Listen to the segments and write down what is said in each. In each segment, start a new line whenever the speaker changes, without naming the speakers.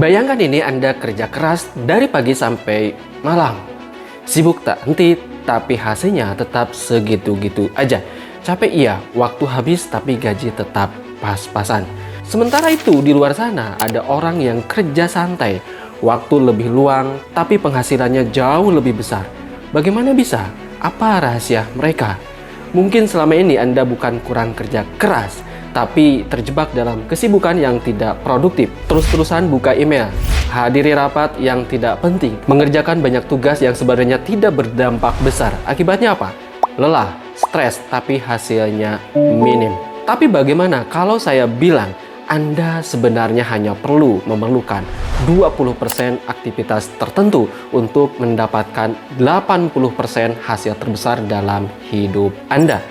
Bayangkan ini Anda kerja keras dari pagi sampai malam. Sibuk tak henti, tapi hasilnya tetap segitu-gitu aja. Capek iya, waktu habis tapi gaji tetap pas-pasan. Sementara itu di luar sana ada orang yang kerja santai, waktu lebih luang tapi penghasilannya jauh lebih besar. Bagaimana bisa? Apa rahasia mereka? Mungkin selama ini Anda bukan kurang kerja keras, tapi terjebak dalam kesibukan yang tidak produktif. Terus-terusan buka email, hadiri rapat yang tidak penting, mengerjakan banyak tugas yang sebenarnya tidak berdampak besar. Akibatnya apa? Lelah, stres, tapi hasilnya minim. Tapi bagaimana kalau saya bilang Anda sebenarnya hanya perlu memerlukan 20% aktivitas tertentu untuk mendapatkan 80% hasil terbesar dalam hidup Anda?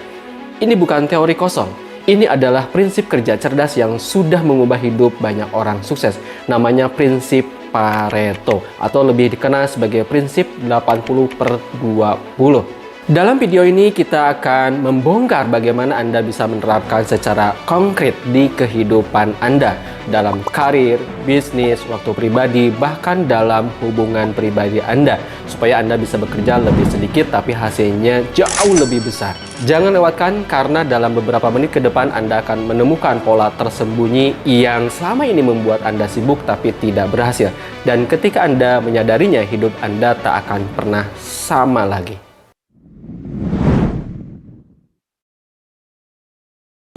Ini bukan teori kosong. Ini adalah prinsip kerja cerdas yang sudah mengubah hidup banyak orang sukses. Namanya prinsip Pareto atau lebih dikenal sebagai prinsip 80/20. Dalam video ini kita akan membongkar bagaimana Anda bisa menerapkan secara konkret di kehidupan Anda dalam karir, bisnis, waktu pribadi, bahkan dalam hubungan pribadi Anda supaya Anda bisa bekerja lebih sedikit tapi hasilnya jauh lebih besar. Jangan lewatkan karena dalam beberapa menit ke depan Anda akan menemukan pola tersembunyi yang selama ini membuat Anda sibuk tapi tidak berhasil. Dan ketika Anda menyadarinya, hidup Anda tak akan pernah sama lagi.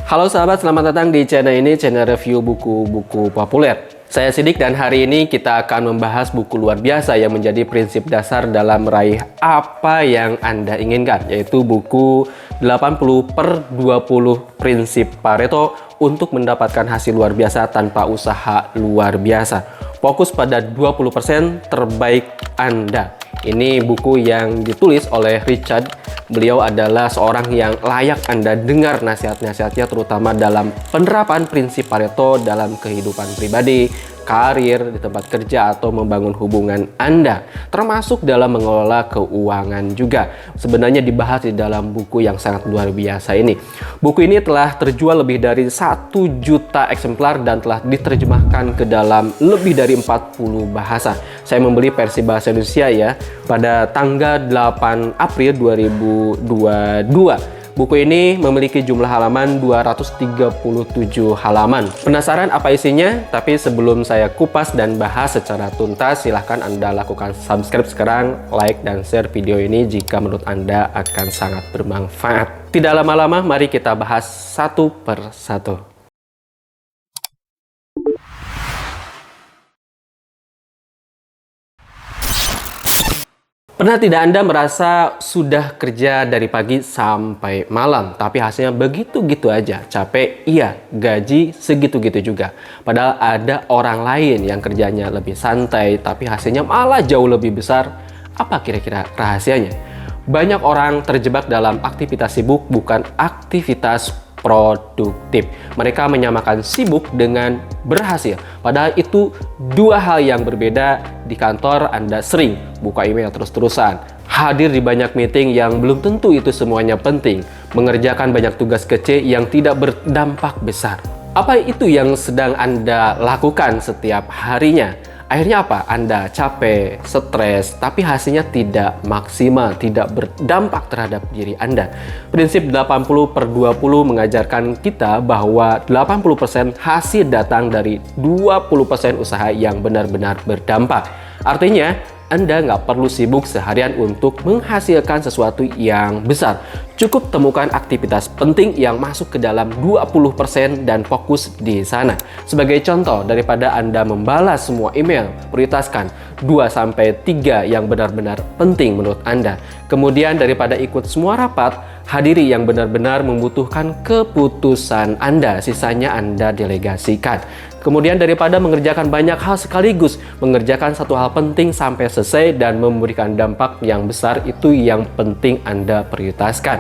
Halo sahabat, selamat datang di channel ini, channel review buku-buku populer. Saya Sidik dan hari ini kita akan membahas buku luar biasa yang menjadi prinsip dasar dalam meraih apa yang Anda inginkan, yaitu buku 80/20 prinsip Pareto untuk mendapatkan hasil luar biasa tanpa usaha luar biasa. Fokus pada 20% terbaik Anda. Ini buku yang ditulis oleh Richard. Beliau adalah seorang yang layak Anda dengar nasihat-nasihatnya, terutama dalam penerapan prinsip Pareto dalam kehidupan pribadi, karir, di tempat kerja, atau membangun hubungan Anda, termasuk dalam mengelola keuangan juga. Sebenarnya dibahas di dalam buku yang sangat luar biasa ini. Buku ini telah terjual lebih dari 1 juta eksemplar dan telah diterjemahkan ke dalam lebih dari 40 bahasa. Saya membeli versi bahasa Indonesia ya pada tanggal 8 April 2022. Buku ini memiliki jumlah halaman 237 halaman. Penasaran apa isinya? Tapi sebelum saya kupas dan bahas secara tuntas, silahkan Anda lakukan subscribe sekarang, like dan share video ini jika menurut Anda akan sangat bermanfaat. Tidak lama-lama, mari kita bahas satu per satu. Pernah tidak Anda merasa sudah kerja dari pagi sampai malam, tapi hasilnya begitu-gitu aja? Capek? Iya. Gaji segitu-gitu juga. Padahal ada orang lain yang kerjanya lebih santai, tapi hasilnya malah jauh lebih besar. Apa kira-kira rahasianya? Banyak orang terjebak dalam aktivitas sibuk, bukan aktivitas produktif. Mereka menyamakan sibuk dengan berhasil. Padahal itu dua hal yang berbeda. Di kantor Anda sering buka email terus-terusan, hadir di banyak meeting yang belum tentu itu semuanya penting, mengerjakan banyak tugas kecil yang tidak berdampak besar. Apa itu yang sedang Anda lakukan setiap harinya? Akhirnya apa? Anda capek, stres, tapi hasilnya tidak maksimal, tidak berdampak terhadap diri Anda. Prinsip 80/20 mengajarkan kita bahwa 80% hasil datang dari 20% usaha yang benar-benar berdampak. Artinya, Anda nggak perlu sibuk seharian untuk menghasilkan sesuatu yang besar. Cukup temukan aktivitas penting yang masuk ke dalam 20% dan fokus di sana. Sebagai contoh, daripada Anda membalas semua email, prioritaskan 2-3 yang benar-benar penting menurut Anda. Kemudian daripada ikut semua rapat, hadiri yang benar-benar membutuhkan keputusan Anda. Sisanya Anda delegasikan. Kemudian daripada mengerjakan banyak hal sekaligus, mengerjakan satu hal penting sampai selesai dan memberikan dampak yang besar, itu yang penting Anda prioritaskan.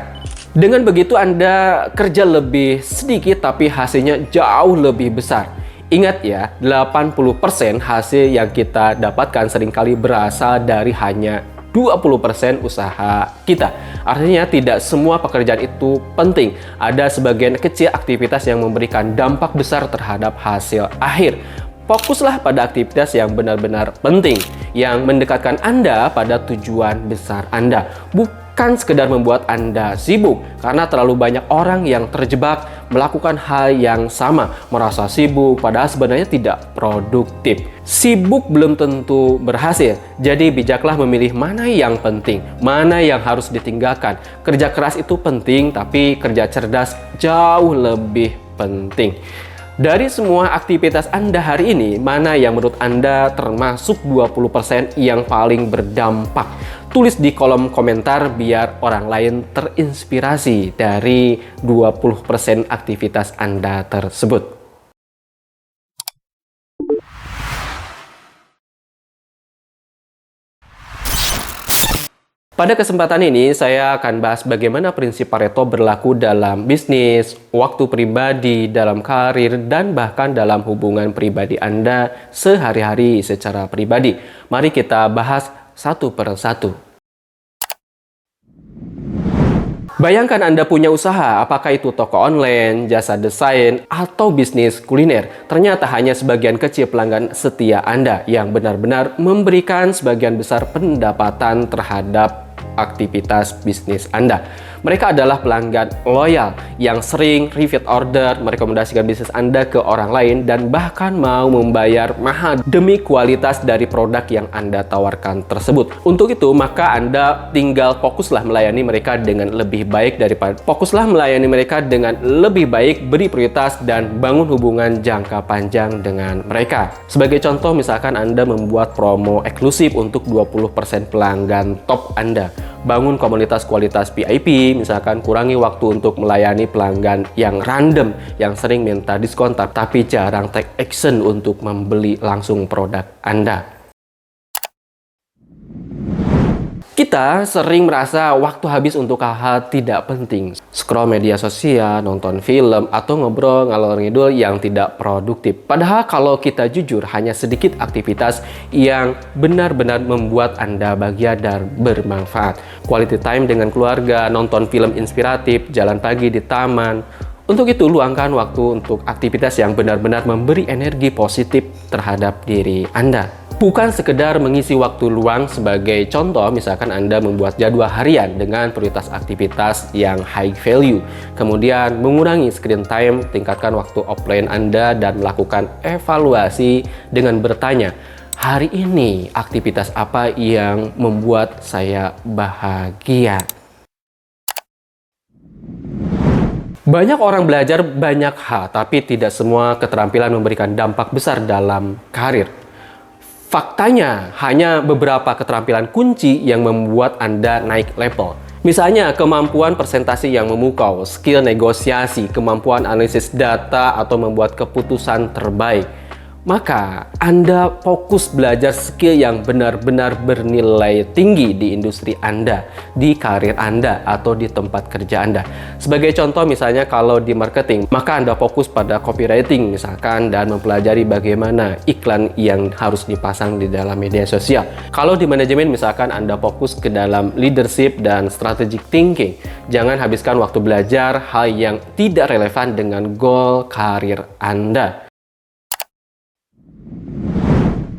Dengan begitu Anda kerja lebih sedikit tapi hasilnya jauh lebih besar. Ingat ya, 80% hasil yang kita dapatkan seringkali berasal dari hanya 20% usaha kita. Artinya tidak semua pekerjaan itu penting. Ada sebagian kecil aktivitas yang memberikan dampak besar terhadap hasil akhir. Fokuslah pada aktivitas yang benar-benar penting, yang mendekatkan Anda pada tujuan besar Anda. Bukan sekedar membuat Anda sibuk, karena terlalu banyak orang yang terjebak melakukan hal yang sama, merasa sibuk padahal sebenarnya tidak produktif. Sibuk belum tentu berhasil, jadi bijaklah memilih mana yang penting, mana yang harus ditinggalkan. Kerja keras itu penting, tapi kerja cerdas jauh lebih penting. Dari semua aktivitas Anda hari ini, mana yang menurut Anda termasuk 20% yang paling berdampak? Tulis di kolom komentar biar orang lain terinspirasi dari 20% aktivitas Anda tersebut. Pada kesempatan ini, saya akan bahas bagaimana prinsip Pareto berlaku dalam bisnis, waktu pribadi, dalam karir, dan bahkan dalam hubungan pribadi Anda sehari-hari secara pribadi. Mari kita bahas satu per satu. Bayangkan Anda punya usaha, apakah itu toko online, jasa desain, atau bisnis kuliner. Ternyata hanya sebagian kecil pelanggan setia Anda yang benar-benar memberikan sebagian besar pendapatan terhadap aktivitas bisnis Anda. Mereka adalah pelanggan loyal yang sering repeat order, merekomendasikan bisnis Anda ke orang lain, dan bahkan mau membayar mahal demi kualitas dari produk yang Anda tawarkan tersebut. Untuk itu, maka Anda tinggal fokuslah melayani mereka dengan lebih baik beri prioritas, dan bangun hubungan jangka panjang dengan mereka. Sebagai contoh, misalkan Anda membuat promo eksklusif untuk 20% pelanggan top Anda. Bangun komunitas kualitas VIP, misalkan kurangi waktu untuk melayani pelanggan yang random, yang sering minta diskon tapi jarang take action untuk membeli langsung produk Anda. Kita sering merasa waktu habis untuk hal-hal tidak penting. Scroll media sosial, nonton film, atau ngobrol ngalor ngidul yang tidak produktif. Padahal kalau kita jujur, hanya sedikit aktivitas yang benar-benar membuat Anda bahagia dan bermanfaat. Quality time dengan keluarga, nonton film inspiratif, jalan pagi di taman. Untuk itu, luangkan waktu untuk aktivitas yang benar-benar memberi energi positif terhadap diri Anda. Bukan sekedar mengisi waktu luang. Sebagai contoh, misalkan Anda membuat jadwal harian dengan prioritas aktivitas yang high value. Kemudian mengurangi screen time, tingkatkan waktu offline Anda, dan melakukan evaluasi dengan bertanya, hari ini aktivitas apa yang membuat saya bahagia? Banyak orang belajar banyak hal, tapi tidak semua keterampilan memberikan dampak besar dalam karir. Faktanya, hanya beberapa keterampilan kunci yang membuat Anda naik level. Misalnya, kemampuan presentasi yang memukau, skill negosiasi, kemampuan analisis data, atau membuat keputusan terbaik. Maka, Anda fokus belajar skill yang benar-benar bernilai tinggi di industri Anda, di karir Anda, atau di tempat kerja Anda. Sebagai contoh, misalnya kalau di marketing, maka Anda fokus pada copywriting misalkan, dan mempelajari bagaimana iklan yang harus dipasang di dalam media sosial. Kalau di manajemen, misalkan Anda fokus ke dalam leadership dan strategic thinking. Jangan habiskan waktu belajar hal yang tidak relevan dengan goal karir Anda.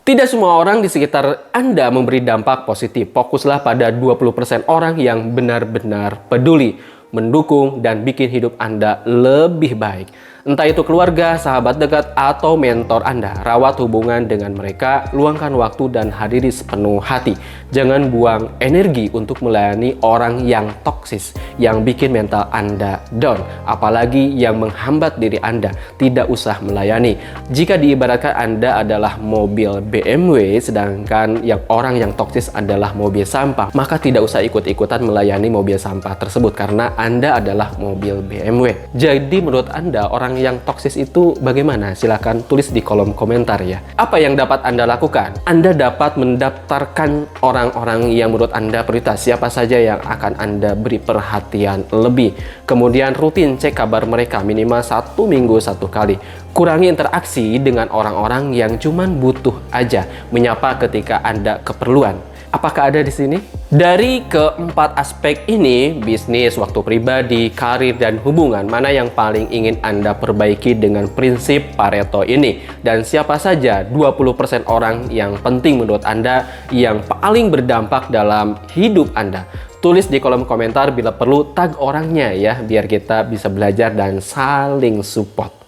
Tidak semua orang di sekitar Anda memberi dampak positif. Fokuslah pada 20% orang yang benar-benar peduli, mendukung, dan bikin hidup Anda lebih baik. Entah itu keluarga, sahabat dekat, atau mentor Anda. Rawat hubungan dengan mereka, luangkan waktu dan hadiri sepenuh hati. Jangan buang energi untuk melayani orang yang toksis, yang bikin mental Anda down, apalagi yang menghambat diri Anda. Tidak usah melayani. Jika diibaratkan Anda adalah mobil BMW, sedangkan orang yang toksis adalah mobil sampah, maka tidak usah ikut-ikutan melayani mobil sampah tersebut, karena Anda adalah mobil BMW. Jadi menurut Anda, orang yang toksis itu bagaimana? Silahkan tulis di kolom komentar ya. Apa yang dapat Anda lakukan? Anda dapat mendaftarkan orang-orang yang menurut Anda prioritas, siapa saja yang akan Anda beri perhatian lebih. Kemudian rutin cek kabar mereka minimal 1 minggu 1 kali. Kurangi interaksi dengan orang-orang yang cuman butuh aja menyapa ketika Anda keperluan. Apakah ada di sini? Dari keempat aspek ini, bisnis, waktu pribadi, karir, dan hubungan, mana yang paling ingin Anda perbaiki dengan prinsip Pareto ini? Dan siapa saja 20% orang yang penting menurut Anda yang paling berdampak dalam hidup Anda? Tulis di kolom komentar, bila perlu tag orangnya ya, biar kita bisa belajar dan saling support.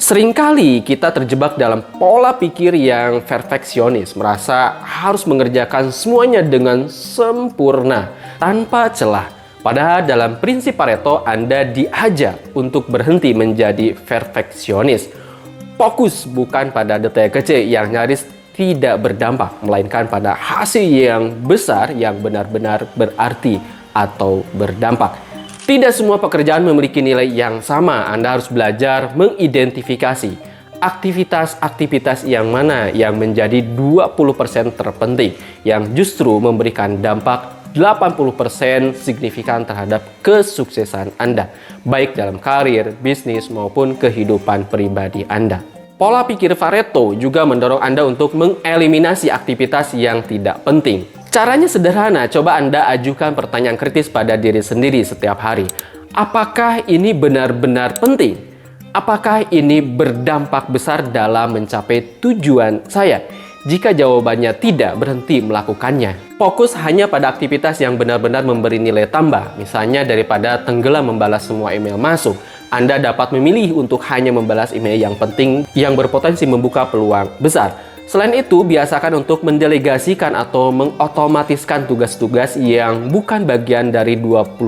Seringkali kita terjebak dalam pola pikir yang perfeksionis, merasa harus mengerjakan semuanya dengan sempurna, tanpa celah. Padahal dalam prinsip Pareto, Anda diajak untuk berhenti menjadi perfeksionis. Fokus bukan pada detail kecil yang nyaris tidak berdampak, melainkan pada hasil yang besar yang benar-benar berarti atau berdampak. Tidak semua pekerjaan memiliki nilai yang sama. Anda harus belajar mengidentifikasi aktivitas-aktivitas yang mana yang menjadi 20% terpenting, yang justru memberikan dampak 80% signifikan terhadap kesuksesan Anda, baik dalam karir, bisnis, maupun kehidupan pribadi Anda. Pola pikir Pareto juga mendorong Anda untuk mengeliminasi aktivitas yang tidak penting. Caranya sederhana, coba Anda ajukan pertanyaan kritis pada diri sendiri setiap hari. Apakah ini benar-benar penting? Apakah ini berdampak besar dalam mencapai tujuan saya? Jika jawabannya tidak, berhenti melakukannya. Fokus hanya pada aktivitas yang benar-benar memberi nilai tambah. Misalnya daripada tenggelam membalas semua email masuk, Anda dapat memilih untuk hanya membalas email yang penting yang berpotensi membuka peluang besar. Selain itu, biasakan untuk mendelegasikan atau mengotomatiskan tugas-tugas yang bukan bagian dari 20%.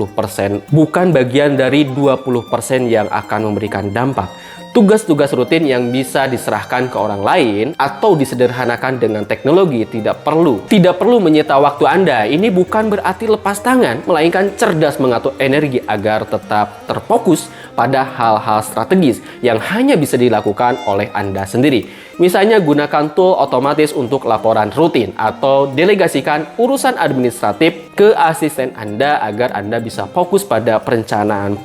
Bukan bagian dari 20% yang akan memberikan dampak. Tugas-tugas rutin yang bisa diserahkan ke orang lain atau disederhanakan dengan teknologi tidak perlu menyita waktu Anda. Ini bukan berarti lepas tangan, melainkan cerdas mengatur energi agar tetap terfokus pada hal-hal strategis yang hanya bisa dilakukan oleh Anda sendiri. Misalnya gunakan tool otomatis untuk laporan rutin atau delegasikan urusan administratif ke asisten Anda agar Anda bisa fokus pada perencanaan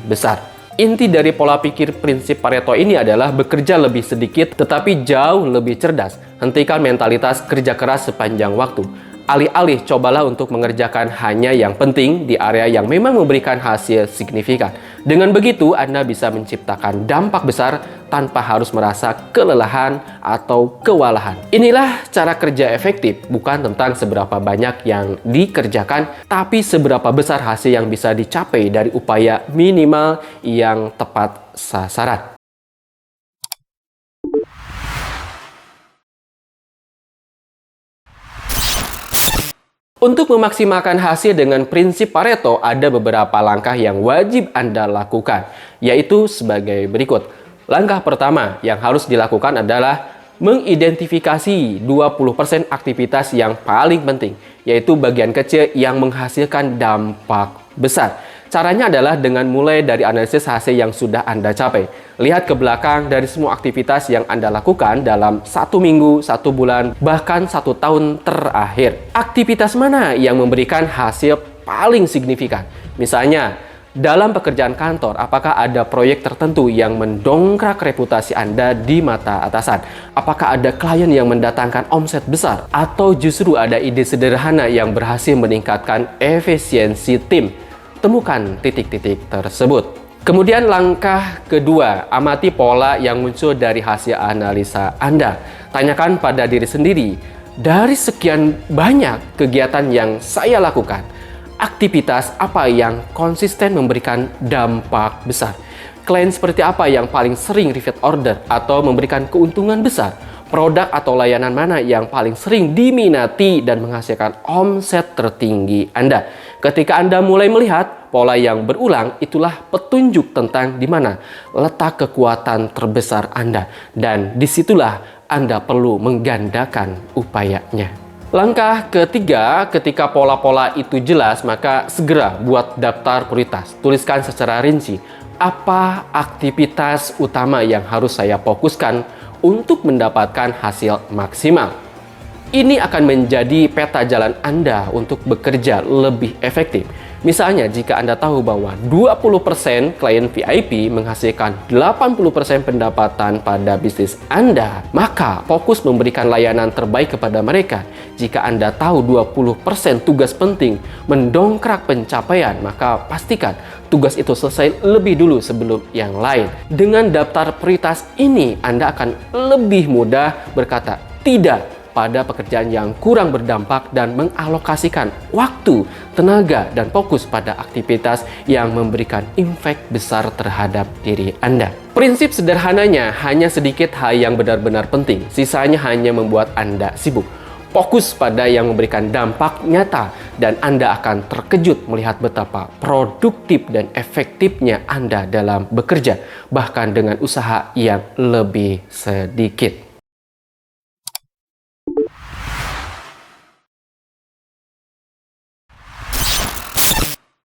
besar. Inti dari pola pikir prinsip Pareto ini adalah bekerja lebih sedikit tetapi jauh lebih cerdas. Hentikan mentalitas kerja keras sepanjang waktu. Alih-alih cobalah untuk mengerjakan hanya yang penting di area yang memang memberikan hasil signifikan. Dengan begitu, Anda bisa menciptakan dampak besar tanpa harus merasa kelelahan atau kewalahan. Inilah cara kerja efektif, bukan tentang seberapa banyak yang dikerjakan, tapi seberapa besar hasil yang bisa dicapai dari upaya minimal yang tepat sasaran. Untuk memaksimalkan hasil dengan prinsip Pareto, ada beberapa langkah yang wajib Anda lakukan, yaitu sebagai berikut. Langkah pertama yang harus dilakukan adalah mengidentifikasi 20% aktivitas yang paling penting, yaitu bagian kecil yang menghasilkan dampak besar. Caranya adalah dengan mulai dari analisis hasil yang sudah Anda capai. Lihat ke belakang dari semua aktivitas yang Anda lakukan dalam 1 minggu, 1 bulan, bahkan 1 tahun terakhir. Aktivitas mana yang memberikan hasil paling signifikan? Misalnya, dalam pekerjaan kantor, apakah ada proyek tertentu yang mendongkrak reputasi Anda di mata atasan? Apakah ada klien yang mendatangkan omset besar? Atau justru ada ide sederhana yang berhasil meningkatkan efisiensi tim? Temukan titik-titik tersebut. Kemudian langkah kedua, amati pola yang muncul dari hasil analisa Anda. Tanyakan pada diri sendiri, dari sekian banyak kegiatan yang saya lakukan, aktivitas apa yang konsisten memberikan dampak besar? Klien seperti apa yang paling sering repeat order atau memberikan keuntungan besar? Produk atau layanan mana yang paling sering diminati dan menghasilkan omset tertinggi Anda? Ketika Anda mulai melihat pola yang berulang, itulah petunjuk tentang di mana letak kekuatan terbesar Anda. Dan disitulah Anda perlu menggandakan upayanya. Langkah ketiga, ketika pola-pola itu jelas, maka segera buat daftar prioritas. Tuliskan secara rinci, apa aktivitas utama yang harus saya fokuskan untuk mendapatkan hasil maksimal. Ini akan menjadi peta jalan Anda untuk bekerja lebih efektif. Misalnya, jika Anda tahu bahwa 20% klien VIP menghasilkan 80% pendapatan pada bisnis Anda, maka fokus memberikan layanan terbaik kepada mereka. Jika Anda tahu 20% tugas penting mendongkrak pencapaian, maka pastikan tugas itu selesai lebih dulu sebelum yang lain. Dengan daftar prioritas ini, Anda akan lebih mudah berkata tidak pada pekerjaan yang kurang berdampak dan mengalokasikan waktu, tenaga, dan fokus pada aktivitas yang memberikan impact besar terhadap diri Anda. Prinsip sederhananya, hanya sedikit hal yang benar-benar penting, sisanya hanya membuat Anda sibuk. Fokus pada yang memberikan dampak nyata, dan Anda akan terkejut melihat betapa produktif dan efektifnya Anda dalam bekerja, bahkan dengan usaha yang lebih sedikit.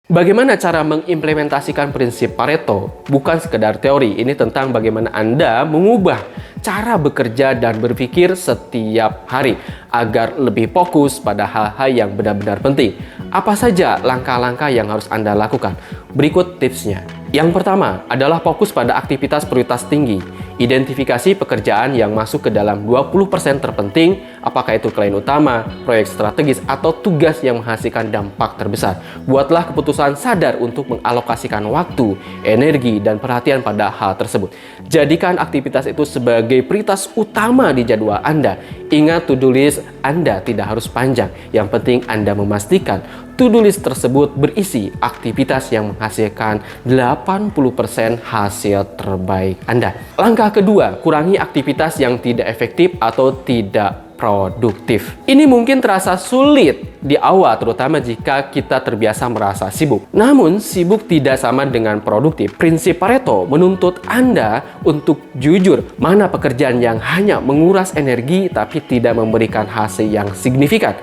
Bagaimana cara mengimplementasikan prinsip Pareto? Bukan sekedar teori, ini tentang bagaimana Anda mengubah cara bekerja dan berpikir setiap hari agar lebih fokus pada hal-hal yang benar-benar penting. Apa saja langkah-langkah yang harus Anda lakukan? Berikut tipsnya. Yang pertama adalah fokus pada aktivitas prioritas tinggi. Identifikasi pekerjaan yang masuk ke dalam 20% terpenting, apakah itu klien utama, proyek strategis, atau tugas yang menghasilkan dampak terbesar. Buatlah keputusan sadar untuk mengalokasikan waktu, energi, dan perhatian pada hal tersebut. Jadikan aktivitas itu sebagai prioritas utama di jadwal Anda. Ingat, to-do list Anda tidak harus panjang. Yang penting Anda memastikan to-do list tersebut berisi aktivitas yang menghasilkan 80% hasil terbaik Anda. Langkah kedua, kurangi aktivitas yang tidak efektif atau tidak produktif. Ini mungkin terasa sulit di awal, terutama jika kita terbiasa merasa sibuk. Namun, sibuk tidak sama dengan produktif. Prinsip Pareto menuntut Anda untuk jujur mana pekerjaan yang hanya menguras energi tapi tidak memberikan hasil yang signifikan.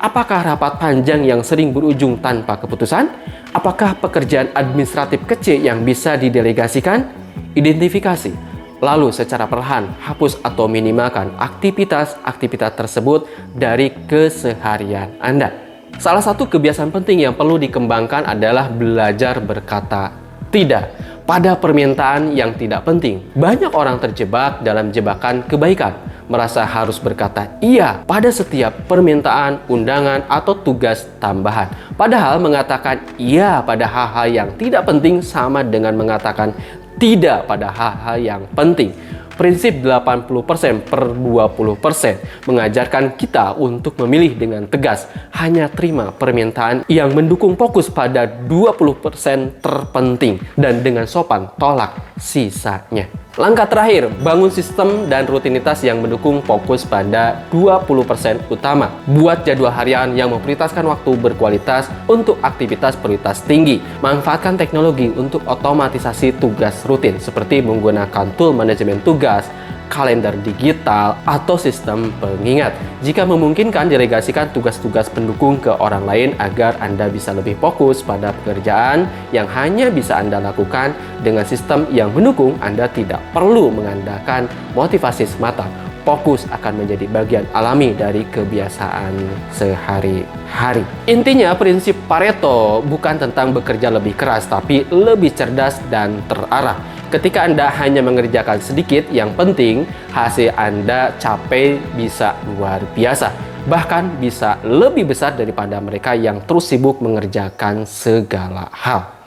Apakah rapat panjang yang sering berujung tanpa keputusan? Apakah pekerjaan administratif kecil yang bisa didelegasikan? Identifikasi. Lalu secara perlahan hapus atau minimalkan aktivitas-aktivitas tersebut dari keseharian Anda. Salah satu kebiasaan penting yang perlu dikembangkan adalah belajar berkata tidak pada permintaan yang tidak penting. Banyak orang terjebak dalam jebakan kebaikan, merasa harus berkata iya pada setiap permintaan, undangan, atau tugas tambahan. Padahal mengatakan iya pada hal-hal yang tidak penting sama dengan mengatakan tidak pada hal-hal yang penting. Prinsip 80% per 20% mengajarkan kita untuk memilih dengan tegas. Hanya terima permintaan yang mendukung fokus pada 20% terpenting dan dengan sopan tolak sisanya. Langkah terakhir, bangun sistem dan rutinitas yang mendukung fokus pada 20% utama. Buat jadwal harian yang memprioritaskan waktu berkualitas untuk aktivitas prioritas tinggi. Manfaatkan teknologi untuk otomatisasi tugas rutin seperti menggunakan tool manajemen tugas, kalender digital, atau sistem pengingat. Jika memungkinkan, delegasikan tugas-tugas pendukung ke orang lain agar Anda bisa lebih fokus pada pekerjaan yang hanya bisa Anda lakukan. Dengan sistem yang mendukung, Anda tidak perlu mengandalkan motivasi semata. Fokus akan menjadi bagian alami dari kebiasaan sehari-hari. Intinya, prinsip Pareto bukan tentang bekerja lebih keras, tapi lebih cerdas dan terarah. Ketika Anda hanya mengerjakan sedikit yang penting, hasil Anda capai bisa luar biasa. Bahkan bisa lebih besar daripada mereka yang terus sibuk mengerjakan segala hal.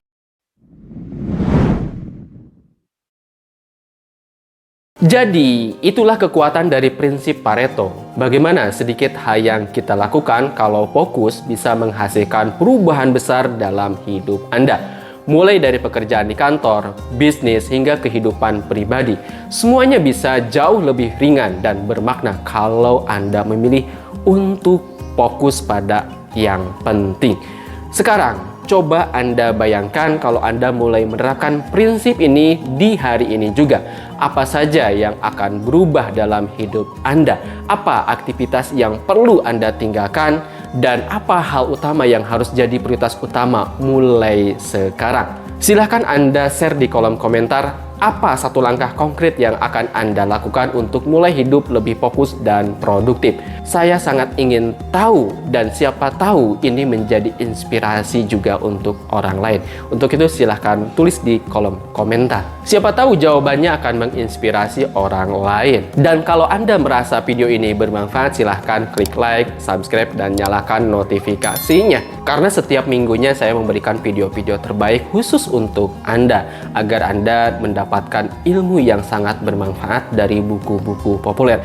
Jadi, itulah kekuatan dari prinsip Pareto. Bagaimana sedikit hal yang kita lakukan kalau fokus bisa menghasilkan perubahan besar dalam hidup Anda. Mulai dari pekerjaan di kantor, bisnis, hingga kehidupan pribadi. Semuanya bisa jauh lebih ringan dan bermakna kalau Anda memilih untuk fokus pada yang penting. Sekarang, coba Anda bayangkan kalau Anda mulai menerapkan prinsip ini di hari ini juga. Apa saja yang akan berubah dalam hidup Anda? Apa aktivitas yang perlu Anda tinggalkan? Dan apa hal utama yang harus jadi prioritas utama mulai sekarang? Silahkan Anda share di kolom komentar apa satu langkah konkret yang akan Anda lakukan untuk mulai hidup lebih fokus dan produktif? Saya sangat ingin tahu, dan siapa tahu ini menjadi inspirasi juga untuk orang lain. Untuk itu silahkan tulis di kolom komentar. Siapa tahu jawabannya akan menginspirasi orang lain. Dan kalau Anda merasa video ini bermanfaat, silahkan klik like, subscribe, dan nyalakan notifikasinya. Karena setiap minggunya saya memberikan video-video terbaik khusus untuk Anda, agar Anda mendapatkan ilmu yang sangat bermanfaat dari buku-buku populer.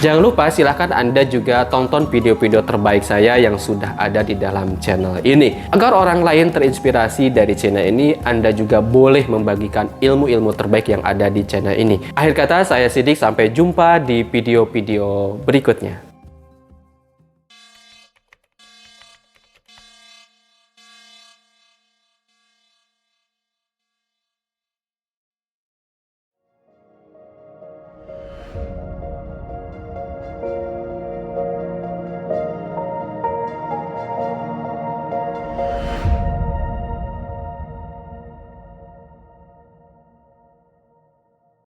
Jangan lupa silahkan Anda juga tonton video-video terbaik saya yang sudah ada di dalam channel ini. Agar orang lain terinspirasi dari channel ini, Anda juga boleh membagikan ilmu-ilmu terbaik yang ada di channel ini. Akhir kata, saya Sidik, sampai jumpa di video-video berikutnya.